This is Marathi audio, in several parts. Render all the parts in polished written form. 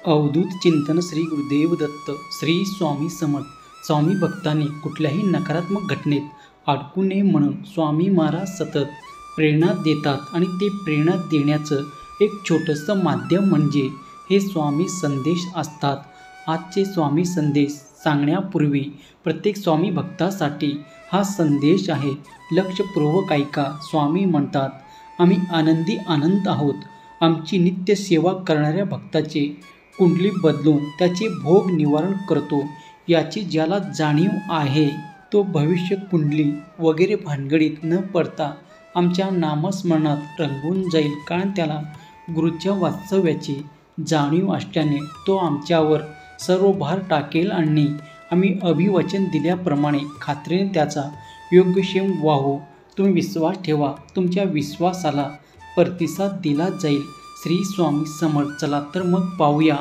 अवधूत चिंतन श्री गुरुदेव दत्त श्री स्वामी समर्थ। स्वामी भक्तांनी कुठल्याही नकारात्मक घटनेत अडकू नये म्हणून स्वामी महाराज सतत प्रेरणा देतात आणि ते प्रेरणा देण्याचं एक छोटंसं माध्यम म्हणजे हे स्वामी संदेश असतात। आजचे स्वामी संदेश सांगण्यापूर्वी प्रत्येक स्वामी भक्तासाठी हा संदेश आहे। लक्षपूर्वक ऐका। स्वामी म्हणतात, आम्ही आनंदी आनंद आहोत। आमची नित्य सेवा करणाऱ्या भक्ताचे कुंडली बदलून त्याचे भोग निवारण करतो। याची ज्याला जाणीव आहे तो भविष्य कुंडली वगैरे भानगडीत न पडता आमच्या नामस्मरणात रंगून जाईल, कारण त्याला गुरुच्या वास्तव्याची जाणीव असल्याने तो आमच्यावर सर्व भार टाकेल आणि आम्ही अभिवचन दिल्याप्रमाणे खात्रीने त्याचा योगक्षेम वाहू। तुम्ही विश्वास ठेवा, तुमच्या विश्वासाला प्रतिसाद दिला जाईल। श्री स्वामी समर्थ। चला तर मग पाहूया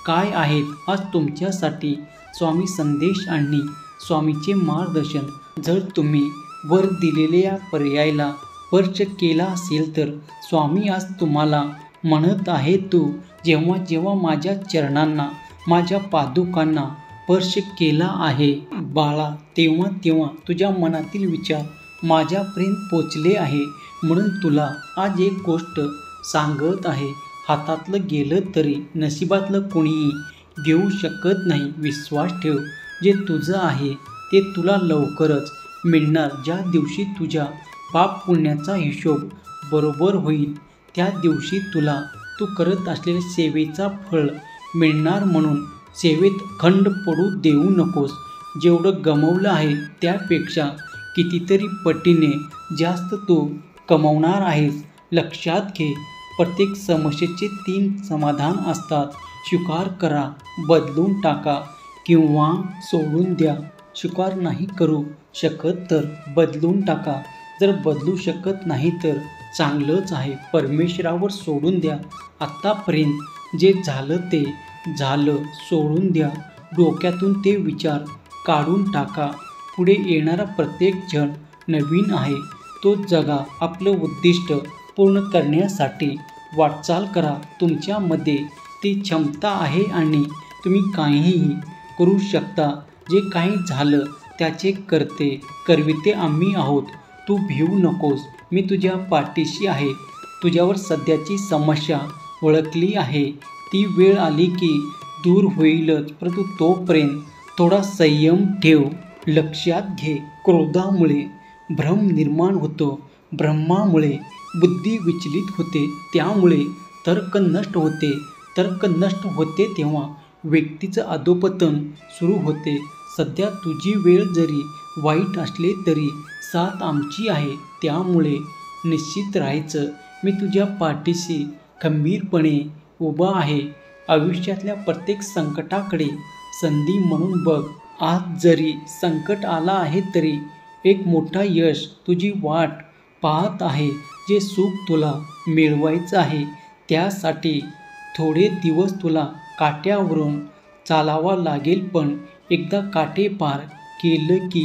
काय आहेत आज तुमच्यासाठी स्वामी संदेश आणि स्वामीचे मार्गदर्शन। जर तुम्ही वर दिलेल्या पर्यायाला स्पर्श केला असेल तर स्वामी आज तुम्हाला म्हणत आहे, तू जेव्हा जेव्हा माझ्या चरणांना, माझ्या पादुकांना स्पर्श केला आहे बाळा, तेव्हा तेव्हा तुझ्या मनातील विचार माझ्यापर्यंत पोचले आहे। म्हणून तुला आज एक गोष्ट सांगत आहे। हातातलं गेलं तरी नशिबातलं कोणीही घेऊ शकत नाही। विश्वास ठेव, जे तुझं आहे ते तुला लवकरच मिळणार। ज्या दिवशी तुझ्या पाप पुण्याचा हिशोब बरोबर होईल त्या दिवशी तुला तू करत असलेल्या सेवेचा फळ मिळणार। म्हणून सेवेत खंड पडू देऊ नकोस। जेवढं गमवलं आहे त्यापेक्षा कितीतरी पटीने जास्त तू कमवणार आहेस। लक्षात घे, प्रत्येक समस्येचे 3 समाधान असतात। स्वीकार करा, बदलून टाका किंवा सोडून द्या। स्वीकार नाही करू शकत तर बदलून टाका। जर बदलू शकत नाही तर चांगलंच आहे, परमेश्वरावर सोडून द्या। आत्तापर्यंत जे झालं ते झालं, सोडून द्या। डोक्यातून ते विचार काढून टाका। पुढे येणारा प्रत्येक जण नवीन आहे, तो जगा। आपलं उद्दिष्ट पूर्ण करण्यासाठी वाटचाल करा। तुमच्यामध्ये ती क्षमता आहे आणि तुम्ही काहीही करू शकता। जे काही झालं त्याचे करविते आम्ही आहोत। तू भिवू नकोस, मी तुझ्या पाठीशी आहे। तुझ्यावर सध्याची समस्या ओळखली आहे, ती वेळ आली की दूर होईलच, परंतु तोपर्यंत थोडा संयम ठेव। लक्षात घे, क्रोधामुळे भ्रम निर्माण होतो, भ्रमामुळे बुद्धी विचलित होते, त्यामुळे तर्क नष्ट होते। तर्क नष्ट होते तेव्हा व्यक्तीचं अधोपतन सुरू होते। सध्या तुझी वेळ जरी वाईट असली तरी साथ आमची आहे, त्यामुळे निश्चित राहायचं। मी तुझ्या पाठीशी खंबीरपणे उभा आहे। आयुष्यातल्या प्रत्येक संकटाकडे संधी म्हणून बघ। आज जरी संकट आला आहे तरी एक मोठा यश तुझी वाट पाहत आहे। जे सुख तुला मिळवायचं आहे त्यासाठी थोडे दिवस तुला काट्यावरून चालावं लागेल, पण एकदा काटे पार केलं की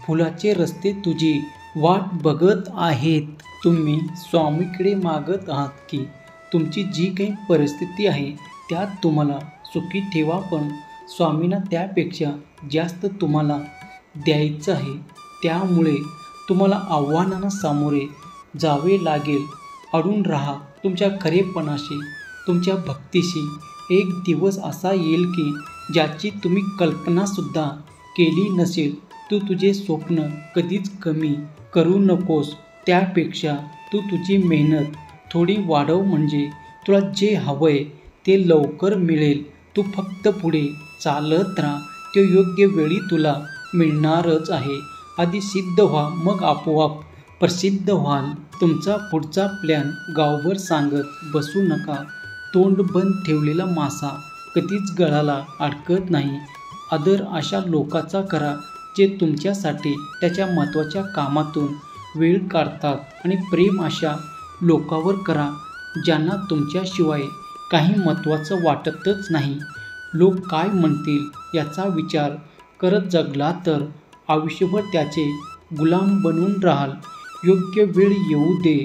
फुलाचे रस्ते तुझी वाट बघत आहेत। तुम्ही स्वामीकडे मागत आहात की तुमची जी काही परिस्थिती आहे त्यात तुम्हाला सुखी ठेवा, पण स्वामींना त्यापेक्षा जास्त तुम्हाला द्यायचं आहे। त्यामुळे तुम्हाला आव्हानांना सामोरे जावे लागेल। अडून राहा तुमच्या खरेपणाशी, तुमच्या भक्तीशी। एक दिवस असा येईल की ज्याची तुम्ही कल्पनासुद्धा केली नसेल। तू तुझे स्वप्न कधीच कमी करू नकोस, त्यापेक्षा तू तुझी मेहनत थोडी वाढव, म्हणजे तुला जे हवंय ते लवकर मिळेल। तू फक्त पुढे चालत राहा, ते योग्य वेळी तुला मिळणारच आहे। आधी सिद्ध व्हा, मग आपोआप प्रसिद्ध व्हाल। तुमचा पुढचा प्लॅन गावभर सांगत बसू नका। तोंड बंद ठेवलेला मासा कधीच गळाला अडकत नाही। आदर अशा लोकांचा करा जे तुमच्यासाठी त्याच्या महत्त्वाच्या कामातून वेळ काढतात, आणि प्रेम अशा लोकांवर करा ज्यांना तुमच्याशिवाय काही महत्त्वाचं वाटतच नाही। लोक काय म्हणतील याचा विचार करत जगला तर आयुष्यभर त्याचे गुलाम बनून राहाल। योग्य वेळ येऊ दे।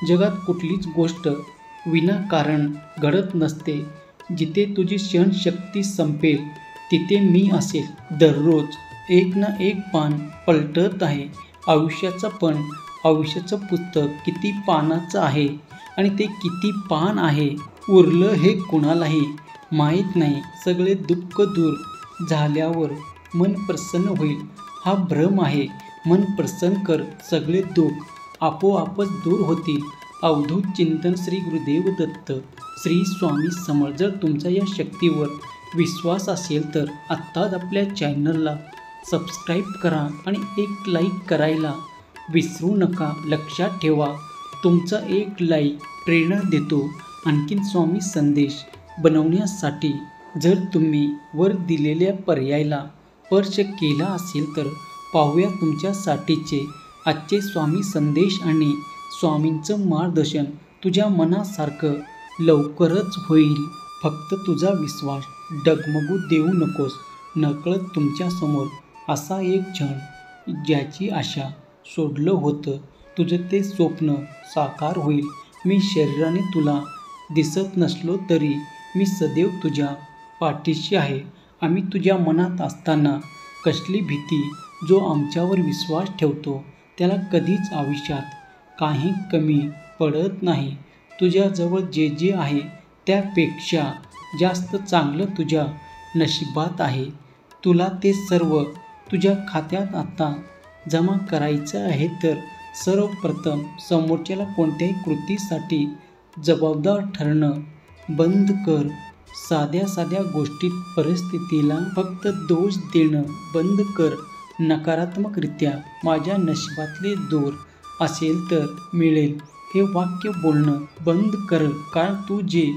जगात कुठलीच गोष्ट विनाकारण घडत नसते। जिथे तुझी सहनशक्ती संपेल तिथे मी असेल. दररोज एक ना एक पान पलटत आहे आयुष्याचं, पण आयुष्याचं पुस्तक किती पानाचं आहे आणि ते किती पान आहे उरलं हे कुणालाही माहीत नाही. सगळे दुःख दूर झाल्यावर मन प्रसन्न होईल हा भ्रम आहे. मन प्रसन्न कर, सगळे दुःख आपोआपच दूर होतील. अवधूत चिंतन श्री गुरुदेव दत्त श्री स्वामी समर्थ. जर तुमचा या शक्तीवर विश्वास असेल तर आत्ताच आपल्या चॅनलला सबस्क्राईब करा आणि एक लाईक करायला विसरू नका. लक्षात ठेवा, तुमचा एक लाईक प्रेरणा देतो आणखीन स्वामी संदेश बनवण्यासाठी. जर तुम्ही वर दिलेल्या पर्यायाला स्पर्श केला असेल तर पाहूया तुमच्यासाठीचे आजचे स्वामी संदेश आणि स्वामींचं मार्गदर्शन. तुझ्या मनासारखं लवकरच होईल. फक्त तुझा विश्वास डगमगू देऊ नकोस. नकळत तुमच्यासमोर असा एक क्षण ज्याची आशा सोडलं होतं, तुझं ते स्वप्न साकार होईल. मी शरीराने तुला दिसत नसलो तरी मी सदैव तुझ्या पाठीशी आहे. आम्ही तुझ्या मनात असताना कसली भीती. जो आमच्यावर विश्वास ठेवतो त्याला कधीच आयुष्यात काही कमी पडत नाही. तुझ्याजवळ जे जे आहे त्यापेक्षा जास्त चांगलं तुझ्या नशिबात आहे. तुला ते सर्व तुझ्या खात्यात आता जमा करायचं आहे. तर सर्वप्रथम समोरच्याला कोणत्याही कृतीसाठी जबाबदार ठरणं बंद कर. साध्या साध्या गोष्टीत परिस्थितीला फक्त दोष देणं बंद कर. नकारात्मकरित्या माझ्या नशिबातले दूर असेल तर मिळेल हे वाक्य बोलणं बंद कर. कारण तू जे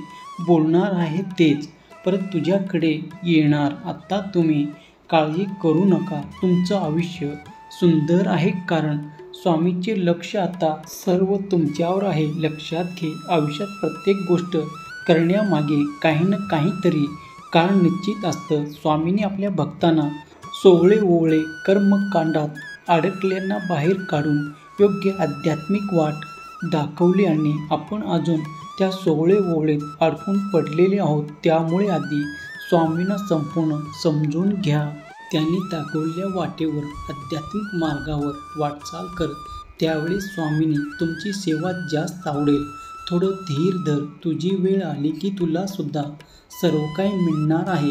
बोलणार आहे तेच परत तुझ्याकडे येणार. आता तुम्ही काळजी करू नका. तुमचं आयुष्य सुंदर आहे कारण स्वामीचे लक्ष आता सर्व तुमच्यावर आहे. लक्षात घे, आयुष्यात प्रत्येक गोष्ट करण्यामागे काही ना काहीतरी कारण निश्चित असतं. स्वामींनी आपल्या भक्तांना सोवळे ओवळे कर्मकांडात अडकल्यांना बाहेर काढून योग्य आध्यात्मिक वाट दाखवली आणि आपण अजून त्या सोवळे ओवळेत अडकून पडलेले आहोत. त्यामुळे आधी स्वामींना संपूर्ण समजून घ्या. त्यांनी दाखवलेल्या वाटेवर आध्यात्मिक मार्गावर वाटचाल कर. त्यावेळी स्वामींनी तुमची सेवा जास्त आवडेल. थोडं धीर धर. तुझी वेळ आली की तुला सुद्धा सर्व काही मिळणार आहे.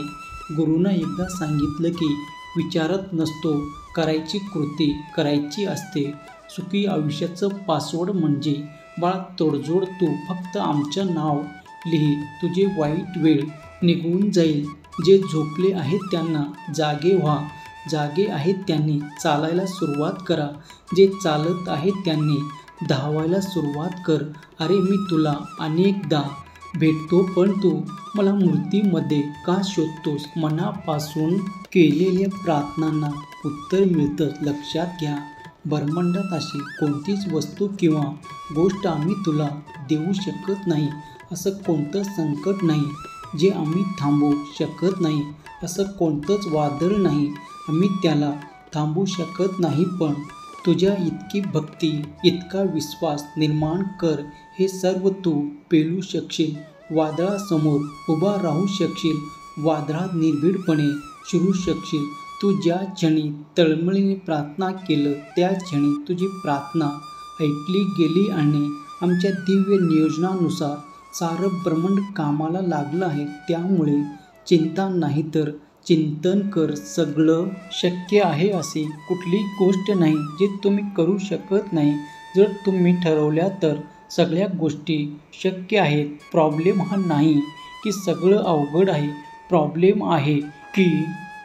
गुरुनं एकदा सांगितलं की विचारत नसतो, करायची कृती करायची असते. सुखी आयुष्याचं पासवर्ड म्हणजे बाळा तोडजोड. तू फक्त आमचं नाव लिही. तुझे वाईट वेळ निघून जाईल. जे झोपले आहेत त्यांना जागे व्हा. जागे आहेत त्यांनी चालायला सुरुवात करा. जे चालत आहेत त्यांनी धावायला सुरुवात कर. अरे मी तुला अनेकदा भेटतो पण तू मला मूर्तीमध्ये का शोधतोस? मनापासून केलेल्या प्रार्थनांना उत्तर मिळतं. लक्षात घ्या, ब्रह्मांडात अशी कोणतीच वस्तू किंवा गोष्ट आम्ही तुला देऊ शकत नाही. असं कोणतं संकट नाही जे आम्ही थांबवू शकत नाही. असं कोणतंच वादळ नाही आम्ही त्याला थांबवू शकत नाही. पण तुझ्या इतकी भक्ती, इतका विश्वास निर्माण कर. हे सर्व तू पेलू शकशील. वादळासमोर उभा राहू शकशील. वादळात निर्भीडपणे शिरू शकशील. तू ज्या क्षणी तळमळीने प्रार्थना केलं त्या क्षणी तुझी प्रार्थना ऐकली गेली आणि आमच्या दिव्य नियोजनानुसार सारं ब्रह्मांड कामाला लागलं आहे. त्यामुळे चिंता नाही तर चिंतन कर. सगळं शक्य आहे. अशी कुठली गोष्ट नाही जे तुम्ही करू शकत नाही. जर तुम्ही ठरवल्या तर सगळ्या गोष्टी शक्य आहेत. प्रॉब्लेम हा नाही की सगळं अवघड आहे. प्रॉब्लेम आहे की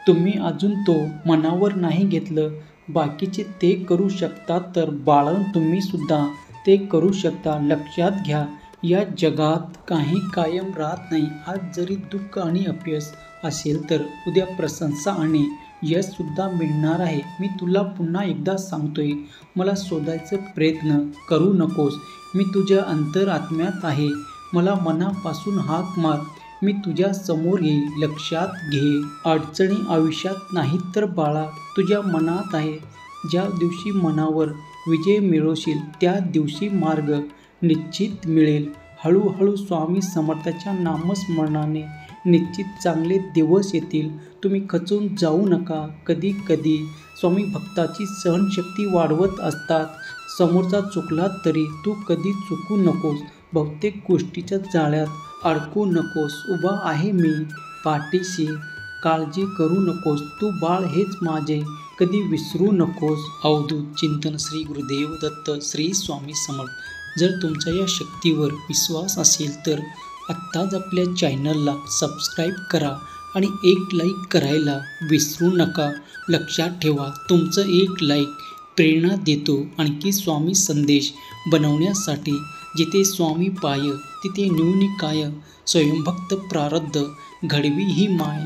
तुम्ही अजून तो मनावर नाही घेतलं. बाकीचे ते करू शकतात तर बाळं तुम्ही सुद्धा ते करू शकता. लक्षात घ्या, या जगात काही कायम राहत नाही. आज जरी दुःख आणि अपयश असेल तर उद्या प्रशंसा आणि यश सुद्धा मिळणार आहे. मी तुला पुन्हा एकदा सांगतोय, मला शोधायचा प्रयत्न करू नकोस. मी तुझ्या अंतरात्म्यात आहे. मला मनापासून हाक मार, मी तुझ्या समोर येईल. लक्षात घे, अडचणी आयुष्यात नाहीत तर बाळा तुझ्या मनात आहे. ज्या दिवशी मनावर विजय मिळवशील त्या दिवशी मार्ग निश्चित मिळेल. हळूहळू स्वामी समर्थाच्या नामस्मरणाने निश्चित चांगले दिवस येतील. तुम्ही खचून जाऊ नका. कधी कधी स्वामी भक्ताची सहनशक्ती वाढवत असतात. समोरचा चुकला तरी तू कधी चुकू नकोस. बहुतेक गोष्टीच्या जाळ्यात अडकू नकोस. उभा आहे मी पाठीशी. काळजी करू नकोस. तू बाळ हेच माझे, कधी विसरू नकोस. अवधूत चिंतन श्री गुरुदेव दत्त श्री स्वामी समर्थ. जर तुमच्या या शक्तीवर विश्वास असेल तर आत्ताच आपल्या चॅनलला सबस्क्राईब करा आणि एक लाईक करायला विसरू नका. लक्षात ठेवा, तुमचं एक लाईक प्रेरणा देतो आणखी स्वामी संदेश बनवण्यासाठी. जिथे स्वामी पाय तिथे न्यूनी काय, स्वयंभक्त प्रारब्ध घडवी ही माय.